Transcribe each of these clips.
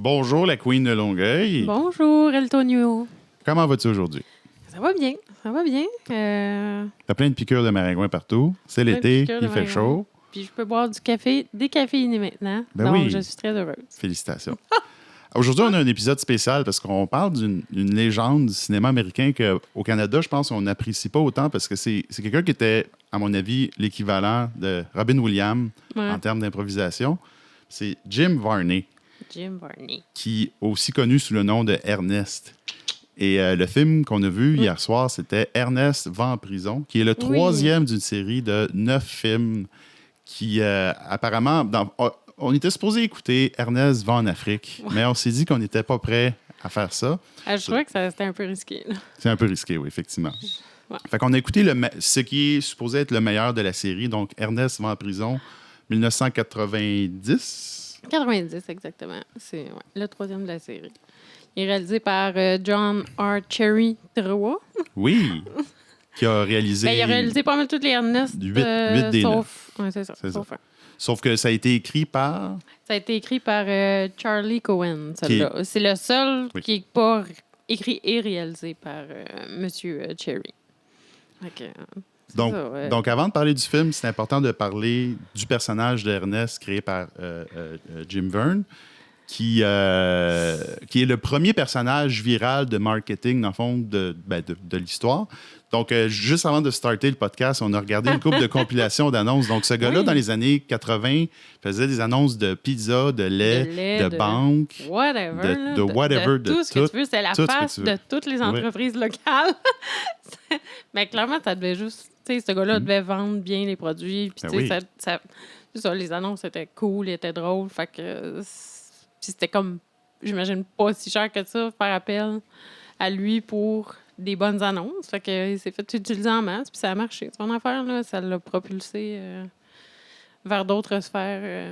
Bonjour, la Queen de Longueuil. Bonjour, Eltonio. Comment vas-tu aujourd'hui? Ça va bien, ça va bien. T'as plein de piqûres de maringouin partout. C'est l'été, il fait chaud. Puis je peux boire du café décaféiné maintenant. Ben donc, oui. je suis très heureuse. Félicitations. Aujourd'hui, on a un épisode spécial parce qu'on parle d'une légende du cinéma américain qu'au Canada, je pense qu'on n'apprécie pas autant parce que c'est quelqu'un qui était, à mon avis, l'équivalent de Robin Williams en termes d'improvisation. C'est Jim Varney. Jim Varney. Qui est aussi connu sous le nom de Ernest. Et le film qu'on a vu hier soir, c'était Ernest va en prison, qui est le troisième d'une série de 9 films qui, apparemment, on était supposé écouter Ernest va en Afrique, mais on s'est dit qu'on n'était pas prêt à faire ça. Je trouvais que c'était un peu risqué. C'est un peu risqué, oui, effectivement. Ouais. Fait qu'on a écouté ce qui est supposé être le meilleur de la série, donc Ernest va en prison, 1990. 90, exactement. C'est le troisième de la série. Il est réalisé par John R. Cherry III. Oui, qui a réalisé... il a réalisé pas mal toutes les Ernest. 8 des 9. Oui, c'est ça. Sauf que ça a été écrit par... Ça a été écrit par Charlie Cohen, celle-là. C'est le seul qui n'est pas écrit et réalisé par M. Cherry. Okay. Donc, avant de parler du film, c'est important de parler du personnage d'Ernest créé par Jim Varney, qui est le premier personnage viral de marketing, dans le fond, de l'histoire. Donc, juste avant de starter le podcast, on a regardé une couple de compilations d'annonces. Donc, ce gars-là, dans les années 80, faisait des annonces de pizza, de lait, de banque, de tout ce que tu veux. C'est la face de toutes les entreprises locales. Mais clairement, ça devait juste... Tu sais, ce gars-là devait vendre bien les produits. Puis, tu sais, les annonces étaient cool, étaient drôles. Fait que... Puis c'était comme, j'imagine, pas si cher que ça, faire appel à lui pour des bonnes annonces. Fait qu'il s'est fait utiliser en masse, puis ça a marché. Son affaire, là, ça l'a propulsé vers d'autres sphères,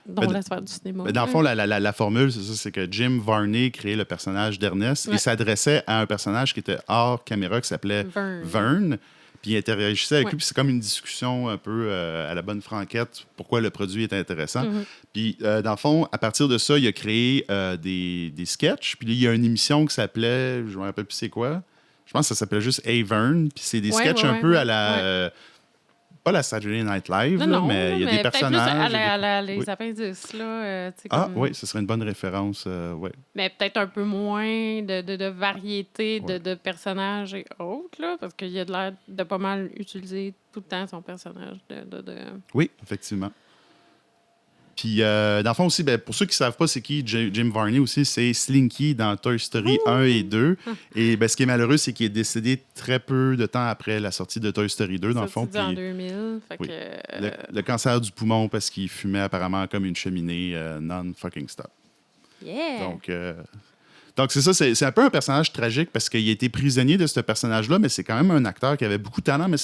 dont la sphère du cinéma. Mais dans le fond, la formule, c'est ça, c'est que Jim Varney créait le personnage d'Ernest et s'adressait à un personnage qui était hors caméra, qui s'appelait Vern. Puis il interagissait avec lui, puis c'est comme une discussion un peu à la bonne franquette, pourquoi le produit est intéressant. Puis, dans le fond, à partir de ça, il a créé des sketchs. Puis il y a une émission qui s'appelait, je ne me rappelle plus c'est quoi, je pense que ça s'appelait juste Hey Vern. Puis c'est des sketchs un peu à la... pas la Saturday Night Live, mais il y a des personnages. Plus les appendices, là. Oui, ce serait une bonne référence, Mais peut-être un peu moins de variété de personnages et autres, là, parce qu'il a de l'air de pas mal utiliser tout le temps son personnage. Oui, effectivement. Puis, dans le fond aussi, pour ceux qui ne savent pas c'est qui Jim Varney aussi, c'est Slinky dans Toy Story 1 et 2. Et ce qui est malheureux, c'est qu'il est décédé très peu de temps après la sortie de Toy Story 2, dans le fond. En 2000. Fait que... le cancer du poumon parce qu'il fumait apparemment comme une cheminée non-fucking stop. Yeah! Donc, c'est ça, c'est un peu un personnage tragique parce qu'il a été prisonnier de ce personnage-là, mais c'est quand même un acteur qui avait beaucoup de talent. Mais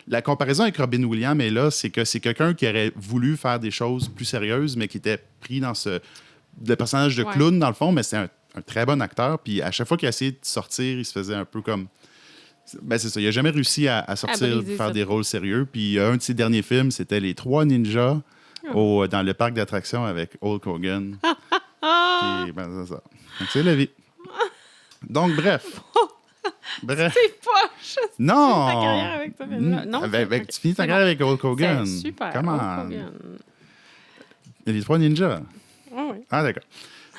la comparaison avec Robin Williams est là, c'est que c'est quelqu'un qui aurait voulu faire des choses plus sérieuses, mais qui était pris dans le personnage de clown, dans le fond, mais c'est un très bon acteur. Puis à chaque fois qu'il a essayé de sortir, il se faisait un peu comme... c'est ça, il n'a jamais réussi à sortir, faire des rôles sérieux. Puis un de ses derniers films, c'était Les Trois Ninjas dans le parc d'attractions avec Hulk Hogan. Puis, c'est ça. Donc, c'est la vie. Donc, bref. C'est poche! Non! Tu finis ta carrière avec ça, non? Tu finis ta carrière avec Hulk Hogan. C'est super. Come on. Les Trois Ninjas. Oui. Ah, d'accord.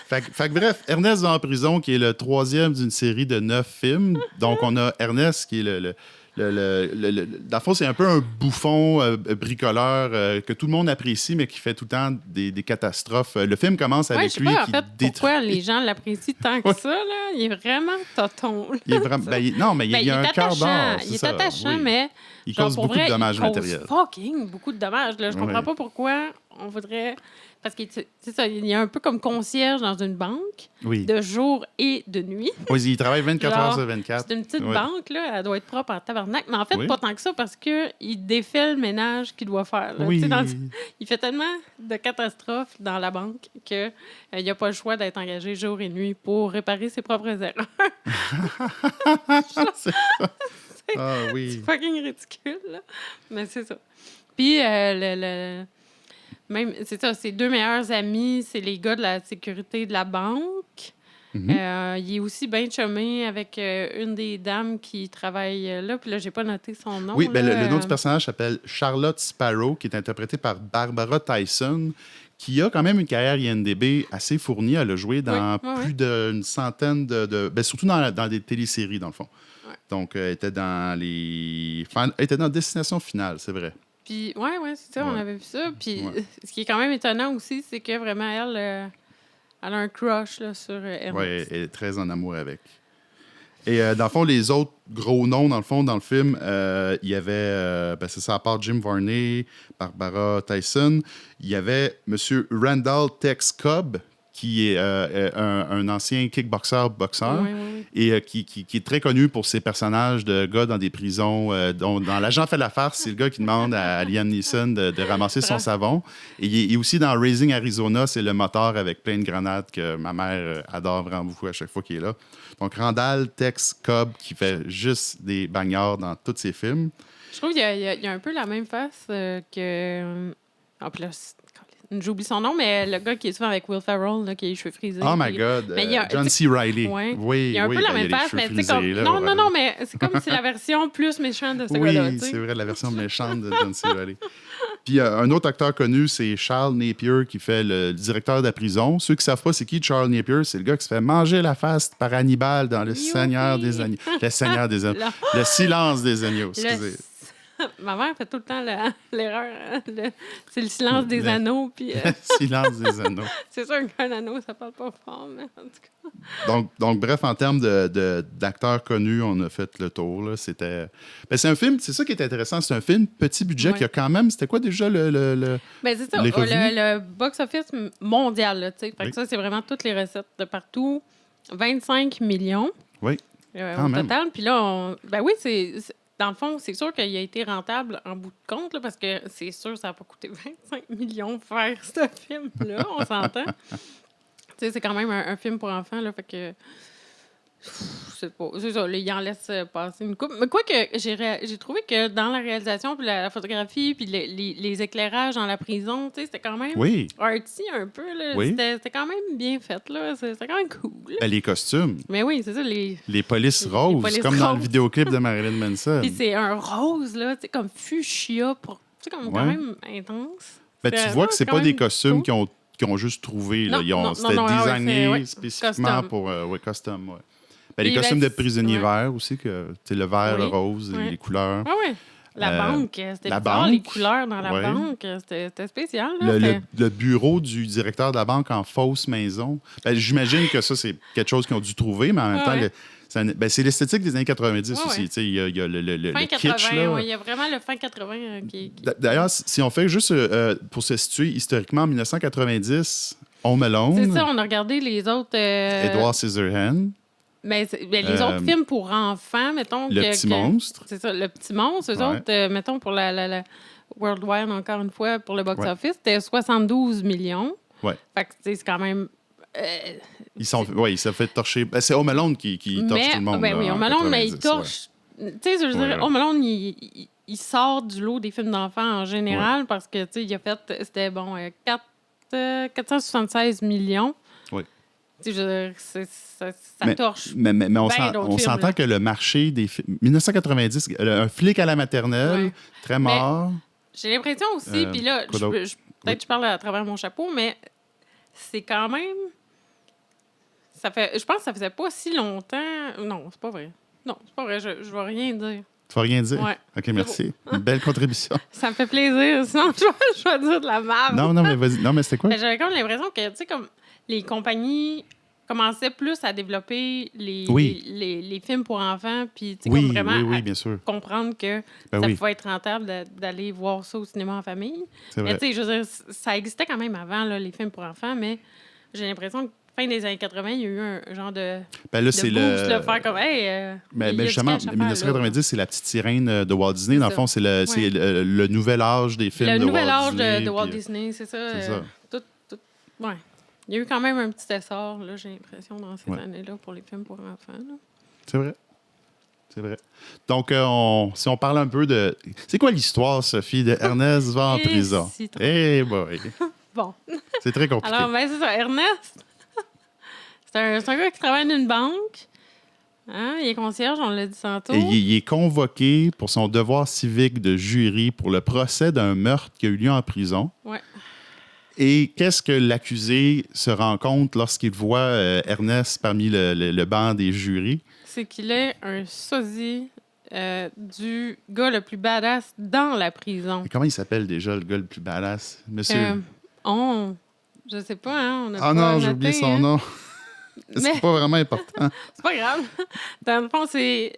Fait que bref, Ernest va en prison, qui est le troisième d'une série de 9 films. Donc, on a Ernest, qui est dans le fond, c'est un peu un bouffon bricoleur que tout le monde apprécie, mais qui fait tout le temps des catastrophes. Le film commence avec lui qui détruit... Pourquoi les gens l'apprécient tant que ça, là? Il est vraiment toton. Il est vraiment... non, mais il y a un cœur d'or. Il est attachant, mais... Il cause beaucoup de dommages matériels. Beaucoup de dommages. Là. Je comprends pas pourquoi on voudrait... Parce que c'est ça, il est un peu comme concierge dans une banque, de jour et de nuit. Oui, il travaille 24 heures sur 24. C'est une petite banque, là, elle doit être propre en tabarnak. Mais en fait, pas tant que ça, parce qu'il défait le ménage qu'il doit faire. Là. Il fait tellement de catastrophes dans la banque qu'il n'y a pas le choix d'être engagé jour et nuit pour réparer ses propres erreurs. C'est ça. C'est fucking ridicule, là. Mais c'est ça. Puis, Même, c'est ça, ses 2 meilleurs amis, c'est les gars de la sécurité de la banque. Mm-hmm. Il est aussi bien chumé avec une des dames qui travaille là. Puis là, j'ai pas noté son nom. Oui, ben, le nom du personnage s'appelle Charlotte Sparrow, qui est interprétée par Barbara Tyson, qui a quand même une carrière IMDb assez fournie. Elle a joué dans plus d'une centaine ben, surtout dans des téléséries, dans le fond. Ouais. Donc, elle était dans elle était dans Destination Finale, c'est vrai. Puis, c'est ça, on avait vu ça. Puis, ce qui est quand même étonnant aussi, c'est que vraiment, elle a un crush là, sur Emma. Oui, elle est très en amour avec. Et dans le fond, les autres gros noms, dans le film, il y avait, c'est ça, à part Jim Varney, Barbara Tyson, il y avait M. Randall Tex Cobb, qui est un ancien boxeur, et qui est très connu pour ses personnages de gars dans des prisons. Dans L'Agent fait la farce, c'est le gars qui demande à Liam Neeson de ramasser son savon. Et il est aussi dans Raising Arizona, c'est le moteur avec plein de grenades que ma mère adore vraiment beaucoup à chaque fois qu'il est là. Donc, Randall Tex Cobb, qui fait juste des bagnards dans tous ses films. Je trouve qu'il y a un peu la même face que... En plus, j'oublie son nom, mais le gars qui est souvent avec Will Ferrell, là, qui a les cheveux frisés. Oh my God! John C. Reilly. Oui, il y a un peu la même face, mais tu sais, comme... Non, mais c'est comme si la version plus méchante de ce gars-là. Oui, c'est vrai, la version méchante de John C. Reilly. Puis un autre acteur connu, c'est Charles Napier, qui fait le directeur de la prison. Ceux qui ne savent pas c'est qui Charles Napier, c'est le gars qui se fait manger la face par Hannibal dans Le Seigneur des Agneaux. Le Seigneur des Agneaux. Le silence des agneaux, excusez. Ma mère fait tout le temps l'erreur. C'est le silence des anneaux. Puis, le silence des anneaux. C'est sûr qu'un anneau, ça parle pas fort, mais en tout cas. Donc bref, en termes d'acteurs connus, on a fait le tour. Là. C'était... c'est un film, c'est ça qui est intéressant. C'est un film petit budget qui a quand même... C'était quoi déjà le c'est ça, le box-office mondial. Là, fait que ça, c'est vraiment toutes les recettes de partout. 25 millions. Oui, au total. Puis là, c'est... Dans le fond, c'est sûr qu'il a été rentable en bout de compte, là, parce que c'est sûr que ça n'a pas coûté 25 millions de faire ce film-là, on s'entend. C'est quand même un film pour enfants, là, fait que... C'est ça, là, il en laisse passer une coupe. Mais quoique, j'ai trouvé que dans la réalisation, puis la photographie, puis les éclairages dans la prison, c'était quand même artsy un peu. Là. Oui. C'était quand même bien fait. Là. C'était quand même cool. Les costumes. Mais oui, c'est ça. Les polices roses, comme dans le vidéoclip de Marilyn Manson. Puis c'est un rose, là, comme fuchsia, comme quand même intense. Tu vois que c'est pas des costumes qui ont juste trouvé. Là. C'était designé spécifiquement pour custom. Ouais. Les costumes de prisonniers verts aussi, le vert, le rose, les couleurs. Oui. La banque, c'était bizarre, les couleurs dans la banque, c'était spécial. Là, le bureau du directeur de la banque en fausse maison. J'imagine que ça, c'est quelque chose qu'ils ont dû trouver, mais en même temps, c'est l'esthétique des années 90 aussi. Il y a le fin kitsch. 80, il y a vraiment le fin 80 qui... D'ailleurs, si on fait juste pour se situer historiquement, en 1990, Home Alone. C'est ça, on a regardé les autres... Edward Scissorhands. Mais les autres films pour enfants, mettons... Le Petit Monstre. C'est ça, Le Petit Monstre. Eux autres, mettons, pour la Worldwide, encore une fois, pour le box-office, c'était 72 millions. Ouais. Fait que, c'est quand même... il s'est fait torcher. C'est Home Alone qui torche tout le monde. Oui, Home Alone, mais il torche... Tu sais, je veux dire, Home Alone, il sort du lot des films d'enfants en général parce que, tu sais, il a fait... C'était, 476 millions. Oui. Je veux dire, ça torche. Mais on s'entend que le marché des films... 1990, un flic à la maternelle, très mort. J'ai l'impression aussi, puis là, peut-être que je parle à travers mon chapeau, mais c'est quand même... Je pense que ça faisait pas si longtemps... Non, c'est pas vrai. Non, c'est pas vrai, je vais rien dire. Tu vas rien dire? Ouais. OK, merci. Une belle contribution. Ça me fait plaisir, sinon je vais dire de la merde. Non, mais vas-y. Non, mais c'était quoi? J'avais comme l'impression que, tu sais, comme les compagnies commençaient plus à développer les films pour enfants, puis tu sais, comme vraiment bien sûr. comprendre que ça pouvait être rentable d'aller voir ça au cinéma en famille. Mais tu sais, je veux dire, ça existait quand même avant, là, les films pour enfants, mais j'ai l'impression que fin des années 80, il y a eu un genre de c'est boost, de faire comme, hey... mais justement, 1990, c'est la petite sirène de Walt Disney. Dans le fond, c'est le nouvel âge des films de Walt Disney. Le nouvel âge de Walt Disney, c'est ça. Ouais. Il y a eu quand même un petit essor, là, j'ai l'impression, dans ces années-là, pour les films pour enfants. Là. C'est vrai. C'est vrai. Donc, si on parle un peu de... C'est quoi l'histoire, Sophie, de Ernest va en prison? Eh boy! Bon. C'est très compliqué. Alors, c'est ça. Ernest, c'est un gars qui travaille dans une banque. Hein? Il est concierge, on l'a dit tantôt. Et il est convoqué pour son devoir civique de jury pour le procès d'un meurtre qui a eu lieu en prison. Ouais. Et qu'est-ce que l'accusé se rend compte lorsqu'il voit Ernest parmi le banc des jurys? C'est qu'il est un sosie du gars le plus badass dans la prison. Et comment il s'appelle déjà, le gars le plus badass? Monsieur... Je sais pas, hein? Non, j'ai oublié son nom. Mais... C'est pas vraiment important. C'est pas grave. Dans le fond, c'est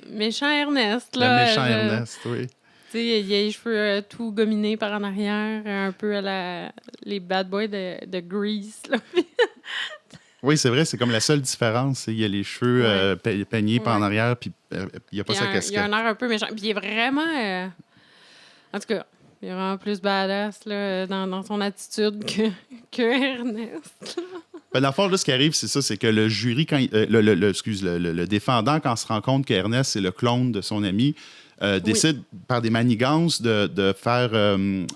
méchant Ernest. Là, le méchant Ernest, oui. Tu sais, il a les cheveux tout gominés par en arrière, un peu à les bad boys de Grease. Là. Oui, c'est vrai, c'est comme la seule différence. Il y a les cheveux peignés par en arrière, puis il n'y a pas sa casquette. Il a un air un peu méchant. Puis il est vraiment... En tout cas, il est vraiment plus badass là, dans son attitude que Ernest. Dans le fond, là, ce qui arrive, c'est ça, c'est que le jury, quand le défendant, quand il se rend compte qu'Ernest, c'est le clone de son ami, décide par des manigances de faire...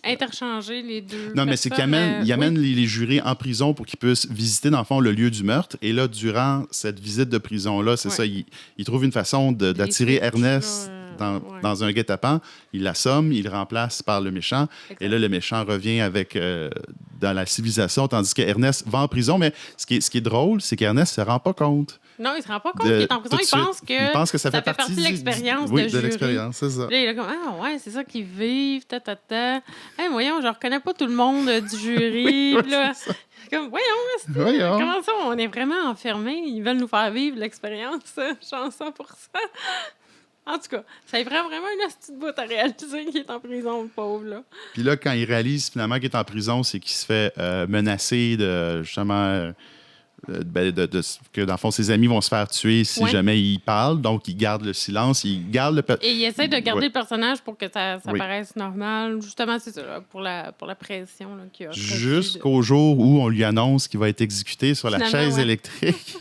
interchanger les deux. Non, mais c'est qu'il amène les jurés en prison pour qu'ils puissent visiter, dans le fond, le lieu du meurtre. Et là, durant cette visite de prison-là, c'est ça, il trouve une façon d'attirer Ernest dans un guet-apens. Il l'assomme, il le remplace par le méchant. Exact. Et là, le méchant revient avec dans la civilisation, tandis qu'Ernest va en prison. Mais ce qui est drôle, c'est qu'Ernest ne se rend pas compte. Non, il se rend pas compte qu'il est en prison. Il pense que ça fait partie de l'expérience de jury. De l'expérience, c'est ça. Puis là, il est comme, c'est ça qu'ils vivent, Hey, voyons, je reconnais pas tout le monde du jury. Là, comme, voyons, comment ça, on est vraiment enfermés? Ils veulent nous faire vivre l'expérience, chanson pour ça. En tout cas, ça lui prend vraiment une astuce de bout à réaliser qu'il est en prison, le pauvre. Là. Puis là, quand il réalise finalement qu'il est en prison, c'est qu'il se fait menacer de, justement, que dans le fond, ses amis vont se faire tuer si jamais il parle. Donc, il garde le silence, et il essaie de garder le personnage pour que ça paraisse normal. Justement, c'est ça, là, pour la pression là, qu'il y a. Jusqu'au jour où on lui annonce qu'il va être exécuté sur la chaise électrique.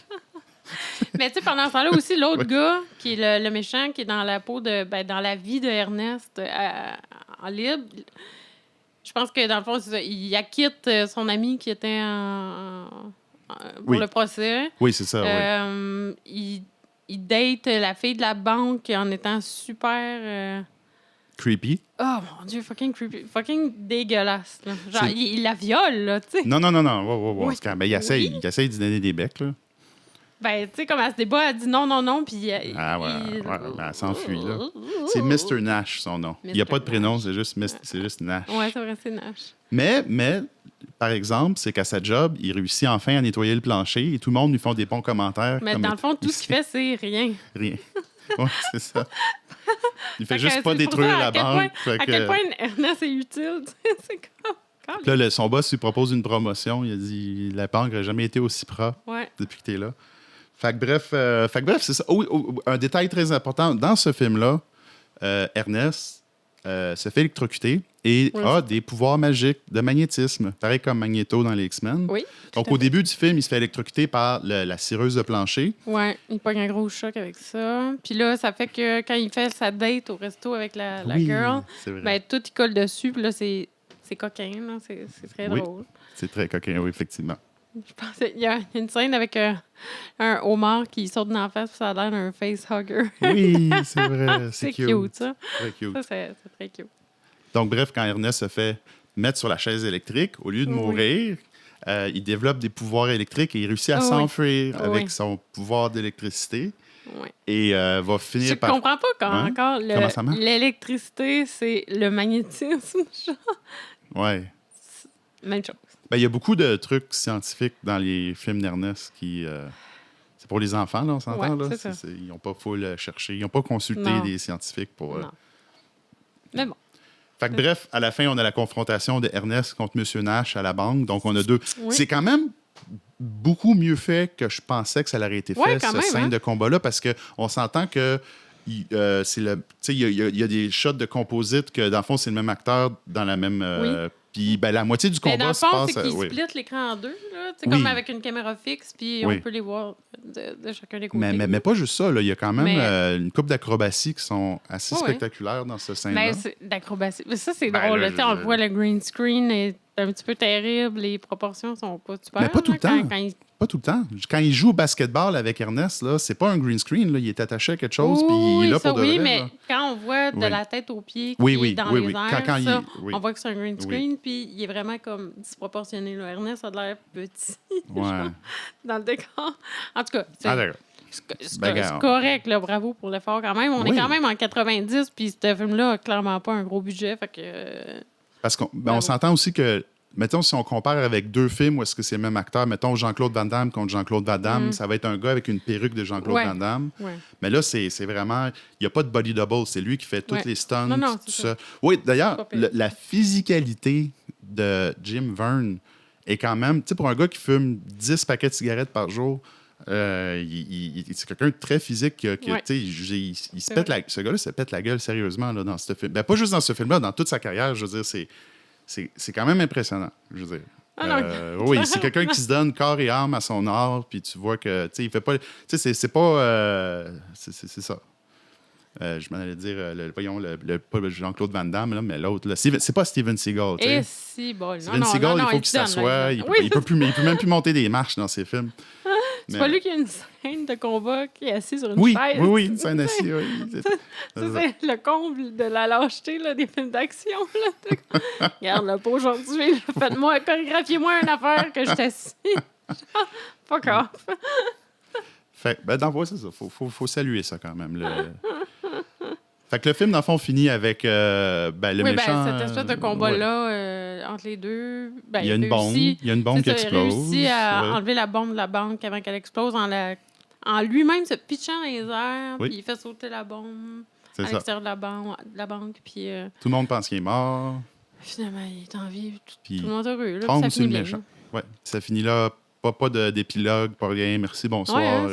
Mais tu sais, pendant ce temps-là aussi, l'autre gars, qui est le méchant, qui est dans la peau dans la vie de Ernest en libre, je pense que dans le fond, c'est ça, il acquitte son ami qui était pour le procès. Oui, c'est ça, il date la fille de la banque en étant super... creepy. Oh mon Dieu, fucking creepy. Fucking dégueulasse. Là. Genre, il la viole, là, tu sais. Non. Oui. Ben, il essaye d'y donner des becs, là. Ben, tu sais, comme elle se débat, elle dit non, puis... elle s'enfuit, là. C'est Mr. Nash, son nom. Il n'y a pas de prénom, c'est juste Nash. Ouais, c'est vrai, c'est Nash. Mais, par exemple, c'est qu'à sa job, il réussit enfin à nettoyer le plancher et tout le monde lui font des bons commentaires. Mais dans le fond, tout ce qu'il fait, c'est rien. Rien. Oui, c'est ça. Il fait juste pas détruire la banque. À quel point Ernest est utile, tu sais, c'est comme... Là, son boss lui propose une promotion. Il a dit la banque n'a jamais été aussi propre depuis que tu es là. Fait que bref, c'est ça. Un détail très important. Dans ce film-là, Ernest se fait électrocuter et a des pouvoirs magiques de magnétisme, pareil comme Magneto dans les X-Men. Oui. Donc, au début du film, il se fait électrocuter par la cireuse de plancher. Oui, il pogne un gros choc avec ça. Puis là, ça fait que quand il fait sa date au resto avec la girl, ben, tout il colle dessus. Puis là, c'est coquin, là. C'est très drôle. C'est très coquin, oui, effectivement. Je pense qu'il y a une scène avec un homard qui saute dans la face puis ça a l'air d'un facehugger. Oui, c'est vrai. C'est cute, ça. Très cute. Ça, c'est très cute. Donc, bref, quand Ernest se fait mettre sur la chaise électrique, au lieu de mourir, il développe des pouvoirs électriques et il réussit à s'enfuir avec son pouvoir d'électricité. Oui. Et va finir par... Je comprends pas encore l'électricité, c'est le magnétisme. Oui. Même chose. Ben, il y a beaucoup de trucs scientifiques dans les films d'Ernest qui... c'est pour les enfants, là, on s'entend. Ouais, là. Ils n'ont pas full cherché. Ils n'ont pas consulté des scientifiques pour... Non. Mais bon. Fait que bref, à la fin, on a la confrontation de Ernest contre M. Nash à la banque. Donc, on a deux... Oui. C'est quand même beaucoup mieux fait que je pensais que ça aurait été fait, cette scène de combat-là, parce qu'on s'entend que il y a des shots de composite que, dans le fond, c'est le même acteur dans la même Puis ben, la moitié du combat dans le se fond, passe... c'est qu'ils split l'écran en deux, là, comme avec une caméra fixe, puis on peut les voir de chacun des côtés. Mais pas juste ça, là. Il y a quand même une couple d'acrobaties qui sont assez spectaculaires dans ce scène-là. D'acrobatie. Mais ça, c'est drôle. Là, on le voit, le green screen est un petit peu terrible, les proportions sont pas super. Mais pas tout le temps. Pas tout le temps. Quand il joue au basketball avec Ernest, là, c'est pas un green screen. Là. Il est attaché à quelque chose, puis il est là pour de vrai. Oui, mais quand on voit de la tête aux pieds qui est dans les airs, on voit que c'est un green screen, puis il est vraiment comme disproportionné. Là. Ernest a l'air petit dans le décor. En tout cas, c'est correct. Là, bravo pour l'effort quand même. On est quand même en 90, puis ce film-là n'a clairement pas un gros budget. Fait que, parce qu'on s'entend aussi que mettons, si on compare avec deux films où est-ce que c'est le même acteur, mettons Jean-Claude Van Damme contre Jean-Claude Van Damme, ça va être un gars avec une perruque de Jean-Claude Van Damme. Ouais. Mais là, c'est vraiment... Il n'y a pas de body double. C'est lui qui fait tous les stunts, tout ça. Oui, d'ailleurs, la physicalité de Jim Verne est quand même... Tu sais, pour un gars qui fume 10 paquets de cigarettes par jour, c'est quelqu'un de très physique qui il se pète ce gars-là se pète la gueule sérieusement là, dans ce film. Ben, pas juste dans ce film-là, dans toute sa carrière, je veux dire, c'est quand même impressionnant, je veux dire. Oui, c'est quelqu'un qui se donne corps et âme à son art, puis tu vois que, tu sais, il fait pas... Tu sais, c'est pas... c'est ça. Je m'en allais dire, voyons, pas Jean-Claude Van Damme, là, mais l'autre, là, c'est pas Steven Seagal, tu sais. Steven Seagal, il faut qu'il s'assoie, il peut même plus monter des marches dans ses films. C'est pas lui qui a une scène de combat qui est assis sur une chaise. Oui, une scène assise, oui. C'est le comble de la lâcheté là, des films d'action. Regarde, là, pas aujourd'hui. Faites-moi, chorégraphiez-moi une affaire que je t'assis. Fuck off. Fait c'est ça. Faut saluer ça quand même. Fait que le film, dans le fond, finit avec le méchant... cette espèce de combat-là entre les deux. Il y a une bombe qui explose. Il réussit à enlever la bombe de la banque avant qu'elle explose en lui-même se pitchant dans les airs, puis il fait sauter la bombe à l'extérieur de la banque. Puis, tout le monde pense qu'il est mort. Finalement, il est en vie. Tout le monde est heureux. Là, ça finit bien. Méchant. Ouais. Ça finit là. Pas d'épilogue, pas rien. Merci, bonsoir.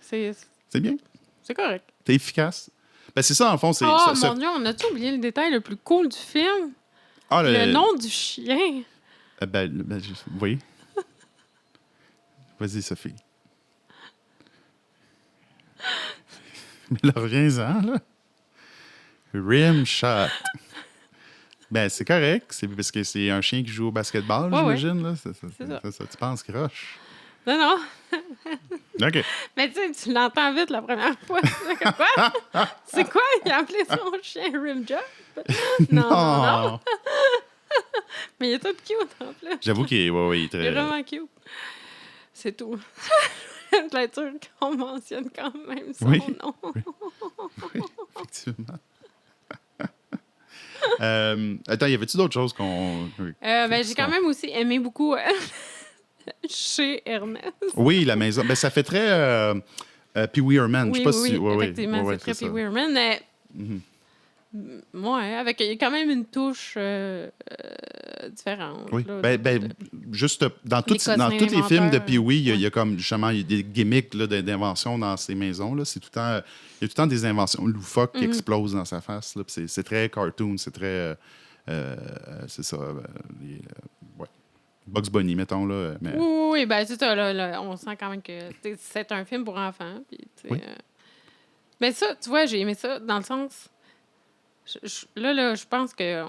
C'est bien. C'est correct. C'est efficace. Ben, c'est ça, en fond. C'est, mon Dieu, on a-tu oublié le détail le plus cool du film? Le nom du chien. Oui. Vas-y, Sophie. Mais là, reviens-en, là. Rimshot. Ben, c'est correct. C'est parce que c'est un chien qui joue au basketball, j'imagine. Là. C'est ça. Tu penses qu'il rush? Non. OK. Mais tu l'entends vite la première fois. C'est quoi? Il a appelé son chien Rimshot? Non. Mais il est tout cute en plus. J'avoue qu'il est très... Il est vraiment cute. C'est tout. Je suis sûre qu'on mentionne quand même son nom. Oui, effectivement. Attends, y avait-tu d'autres choses qu'on... j'ai quand même aussi aimé beaucoup chez Ernest. Oui, la maison. Ben, ça fait très Pee Wee Herman. Oui, je sais pas si... effectivement, c'est très Pee Wee Herman. Mais... avec quand même une touche différente. Oui. Là, juste dans tous les films de Pee Wee, il y a comme justement des gimmicks là, d'invention dans ces maisons. C'est il y a tout le temps des inventions loufoques qui explosent dans sa face. Là, c'est très cartoon, c'est très... c'est ça. Bugs Bunny, mettons. Là, mais... Oui, c'est ça. Là, on sent quand même que c'est un film pour enfants. Puis, mais ça, tu vois, j'ai aimé ça dans le sens... je pense que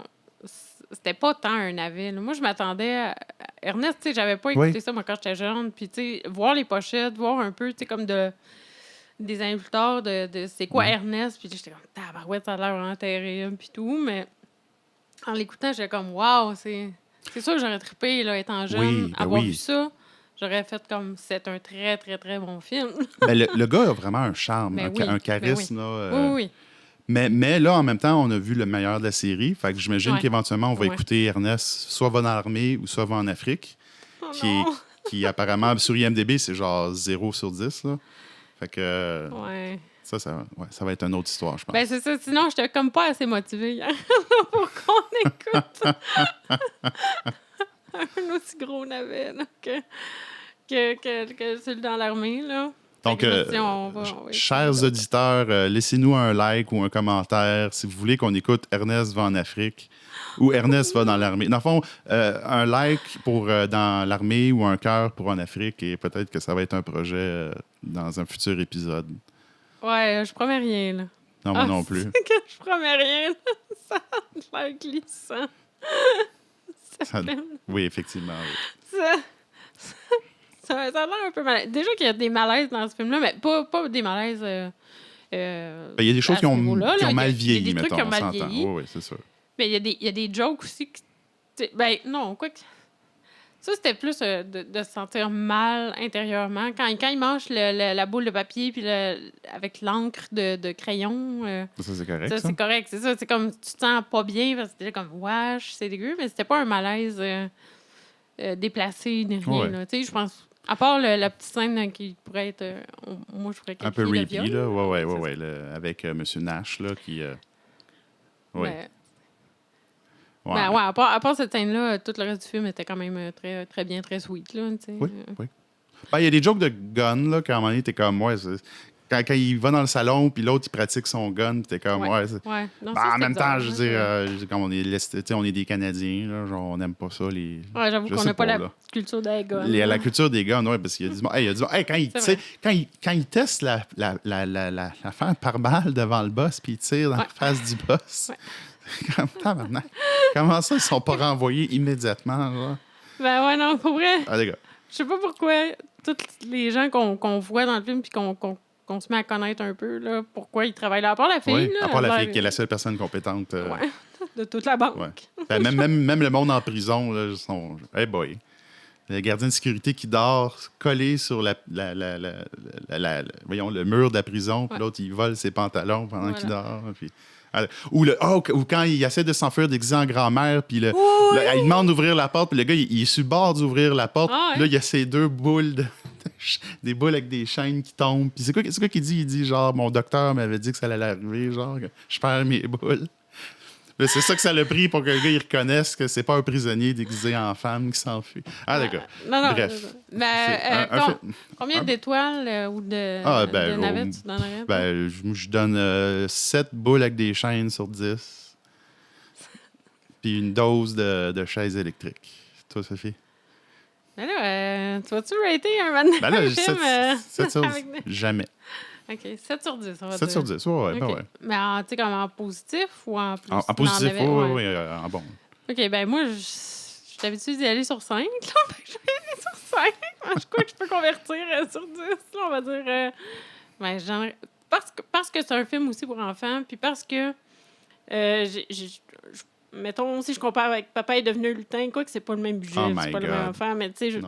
c'était pas tant un navet. Là. Moi, je m'attendais à... Ernest, tu sais, j'avais pas écouté ça, moi, quand j'étais jeune. Puis, tu sais, voir les pochettes, voir un peu, tu sais, comme des années plus tard, de c'est quoi Ernest. Puis, j'étais comme, tabarouette, ça a l'air vraiment terrible, puis tout. Mais en l'écoutant, j'étais comme, waouh, c'est sûr que j'aurais trippé, là, étant jeune, avoir vu ça. J'aurais fait comme, c'est un très, très, très bon film. Le gars a vraiment un charme, un charisme. Oui. Mais là, en même temps, on a vu le meilleur de la série. Fait que j'imagine qu'éventuellement, on va écouter Ernest, soit va dans l'armée ou soit va en Afrique. Qui apparemment, sur IMDb, c'est genre 0 sur 10. Là. Fait que ça va être une autre histoire, je pense. Ben c'est ça. Sinon, j'étais comme pas assez motivée hier pour qu'on écoute un aussi gros navet là, que celui dans l'armée, là. Donc, chers auditeurs, laissez-nous un like ou un commentaire si vous voulez qu'on écoute Ernest va en Afrique. Ou Ernest va dans l'armée. Dans le fond, un like pour dans l'armée ou un cœur pour en Afrique, et peut-être que ça va être un projet dans un futur épisode. Ouais, je promets rien, là. Non, moi non plus. C'est que je promets rien, là. Ça a l'air glissant. Oui, effectivement. Oui. Ça a l'air un peu malaise. Déjà qu'il y a des malaises dans ce film-là, mais pas des malaises... il y a des choses qui ont mal vieilli, mettons, on s'entend. Oui, c'est sûr. Mais il y a des jokes aussi ben non, quoi que... Ça, c'était plus de se sentir mal intérieurement. Quand il mange la boule de papier puis avec l'encre de crayon... ça, c'est correct, ça? C'est correct, c'est ça. C'est comme, tu te sens pas bien parce que t'es comme, wesh, c'est dégueu, mais c'était pas un malaise déplacé ni rien. Ouais. Tu sais, je pense... À part la petite scène qui pourrait être... moi, je pourrais qualifier un peu rapey, là. Ouais. Avec M. Nash, là, qui... Oui. Ouais, à part cette scène-là, tout le reste du film était quand même très, très bien, très sweet. Là, oui. Ben, il y a des jokes de gun, là, qu'à un moment donné, t'es comme, quand il va dans le salon, puis l'autre, il pratique son gun, puis t'es comme, Non, en même temps, je veux dire, comme on est des Canadiens, là, genre, on n'aime pas ça. Ouais, j'avoue qu'on n'a pas la culture des guns. La culture des guns, oui, parce qu'il y a du monde. Quand il teste l'affaire par balle devant le boss, puis il tire dans la face du boss. Comment ça, ils sont pas renvoyés immédiatement? Là? Ben ouais, non, pour vrai. Ah, les gars. Je sais pas pourquoi tous les gens qu'on voit dans le film puis qu'on se met à connaître un peu, là, pourquoi ils travaillent là. À part la fille. Oui, là, à part la fille qui est la seule personne compétente. De toute la banque. Ouais. Ben, même le monde en prison, là, sont... Hey boy. Le gardien de sécurité qui dort collé sur voyons, le mur de la prison, puis l'autre, il vole ses pantalons pendant qu'il dort. Puis... Ou quand il essaie de s'enfuir déguisé en grand-mère, puis il demande d'ouvrir la porte, puis le gars, il est sur le bord d'ouvrir la porte. Puis là, il y a ces deux boules, des boules avec des chaînes qui tombent. Puis c'est quoi qu'il dit? Il dit, genre, mon docteur m'avait dit que ça allait arriver, genre, que je perds mes boules. Mais c'est ça que ça l'a pris pour que le gars il reconnaisse que c'est pas un prisonnier déguisé en femme qui s'enfuit. Ah, d'accord. Non. Bref. Combien d'étoiles ou de navettes tu donnerais? Ben, je donne 7 boules avec des chaînes sur 10. Puis une dose de chaise électrique. Toi, Sophie? Ben là, tu vas-tu rater un moment ben là, 7 sur 10. Jamais. OK, 7 sur 10, on va 7 dire. sur 10, ouais, okay. Ben ouais. Mais tu sais, comme en positif ou en plus? En positif, oui, en bon. OK, ben moi, je t'habitue d'y aller sur 5, là. Je vais aller sur 5. Je crois que je peux convertir sur 10, là, on va dire. Ben, parce que c'est un film aussi pour enfants, puis parce que, mettons, si je compare avec Papa est devenu lutin, quoi que c'est pas le même budget, c'est pas le même enfant, mais tu sais,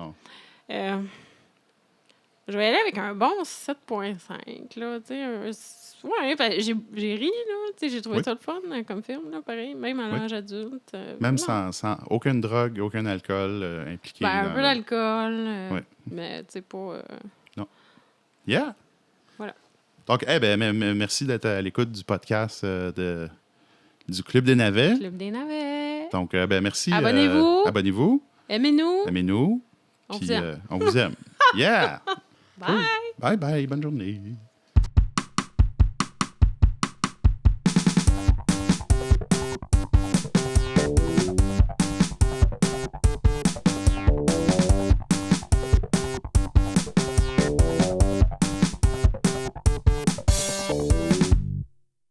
je vais aller avec un bon 7.5, là, tu sais. Ouais, j'ai ri, là, tu sais, j'ai trouvé ça le fun comme film, là, pareil, même à l'âge adulte. Même sans aucune drogue, aucun alcool impliqué. Ben, un peu d'alcool, mais tu sais, pas... Non. Yeah! Voilà. Donc, merci d'être à l'écoute du podcast du Club des Navets. Club des Navets. Donc, merci. Abonnez-vous. Abonnez-vous. Aimez-nous. On vous aime. On vous aime. Yeah! Bye. Cool. Bye. Bonne journée.